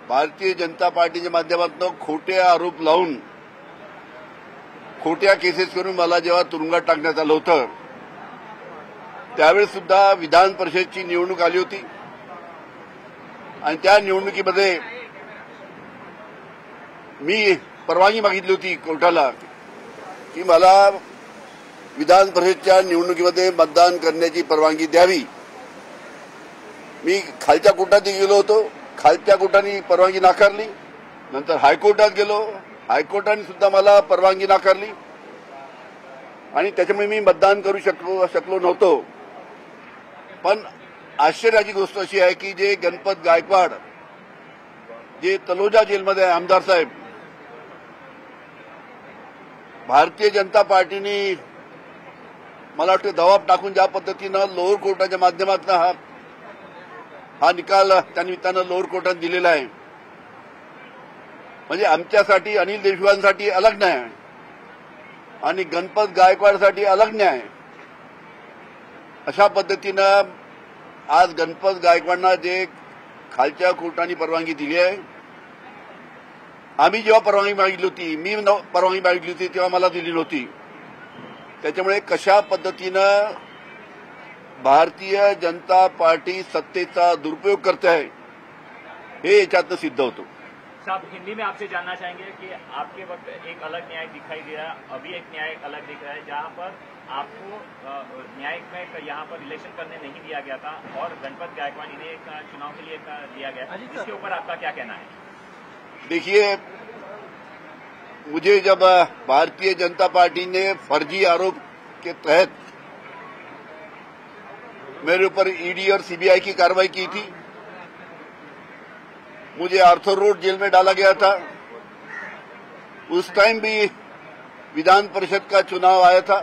भारतीय जनता पार्टीच्या माध्यमातून खोटे आरोप लावून खोट्या केसेस करून मला जेव्हा तुरुंगात टाकण्यात आलं होतं त्यावेळी सुद्धा विधान परिषदेची निवडणूक आली होती आणि त्या निवडणुकीमध्ये मी परवानगी मागितली होती कोर्टाला की मला विधान परिषदेच्या निवडणुकीमध्ये मतदान करण्याची परवानगी द्यावी। मी खालच्या कोर्टात गेलो होतो, खालच्या कोर्टाने परवानगी नाकारली। नंतर हायकोर्टात गेलो, हायकोर्टाने सुद्धा मला परवानगी नाकारली आणि त्याच्यामुळे मी मतदान करू शकलो नव्हतो। पण आश्चर्याची गोष्ट अशी आहे की जे गणपत गायकवाड जे तलोजा जेलमध्ये आहे आमदार साहेब, भारतीय जनता पार्टीने मला वाटतं दबाव टाकून ज्या पद्धतीनं लोअर कोर्टाच्या माध्यमातून हा निकाल त्यानिमित्तानं लोअर कोर्टात दिलेला आहे, म्हणजे आमच्यासाठी अनिल देशमुखांसाठी अलग न्याय आणि गणपत गायकवाडसाठी अलग न्याय अशा पद्धतीनं आज गणपत गायकवाडांना जे खालच्या कोर्टाने परवानगी दिली आहे, आम्ही जेव्हा परवानगी मागितली होती, मी परवानगी मागितली होती तेव्हा मला दिली नव्हती। त्याच्यामुळे कशा पद्धतीनं भारतीय जनता पार्टी सत्तेचा दुरुपयोग करते है हे याच्यातनं सिद्ध होतो। साहब, हिंदी में आपसे जानना चाहेंगे कि आपके वक्त एक अलग न्याय दिखाई दे रहा है, अभी एक न्याय अलग दिख रहा है जहां पर आपको न्यायिक में यहाँ पर इलेक्शन करने नहीं दिया गया था और गणपत गायकवाड़ इन्हें एक चुनाव के लिए दिया गया, इसके ऊपर आपका क्या कहना है? देखिए, मुझे जब भारतीय जनता पार्टी ने फर्जी आरोप के तहत मेरे ऊपर ईडी और सीबीआई की कार्रवाई की थी, मुझे आर्थर रोड जेल में डाला गया था। उस टाइम भी विधान परिषद का चुनाव आया था।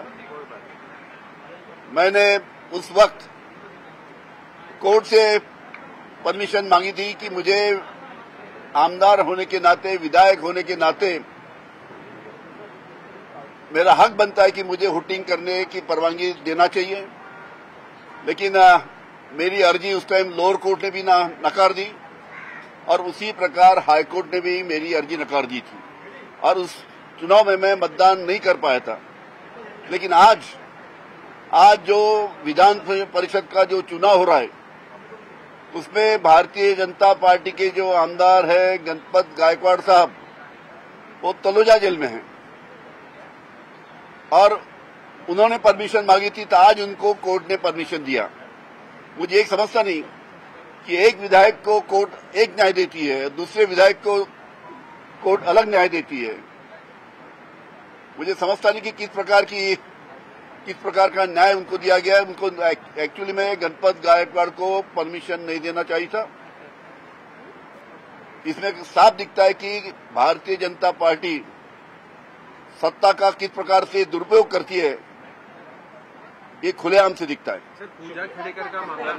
मैंने उस वक्त कोर्ट से परमिशन मांगी थी कि मुझे आमदार होने के नाते, विधायक होने के नाते मेरा हक बनता है कि मुझे हुटिंग करने की परवानगी देना चाहिए, लेकिन मेरी अर्जी उस टाइम लोअर कोर्ट ने भी नकार दी और उसी प्रकार हाई कोर्ट ने भी मेरी अर्जी नकार दी थी और उस चुनाव में मैं मतदान नहीं कर पाया था। लेकिन आज जो विधान परिषद का जो चुनाव हो रहा है उसमें भारतीय जनता पार्टी के जो आमदार है गणपत गायकवाड़ साहब, वो तलोजा जेल में हैं और उन्होंने परमिशन मांगी थी तो आज उनको कोर्ट ने परमिशन दिया। मुझे एक समझता नहीं कि एक विधायक को कोर्ट एक न्याय देती है, दूसरे विधायक को कोर्ट अलग न्याय देती है। मुझे समझता नहीं कि किस प्रकार का न्याय उनको दिया गया है। उनको एक्चुअली में गणपत गायकवाड़ को परमिशन नहीं देना चाहिए था। इसमें साफ दिखता है कि भारतीय जनता पार्टी सत्ता का किस प्रकार से दुरुपयोग करती है, ये खुलेआम से दिखता है। सर, पूजा खेड़ेकर का मामला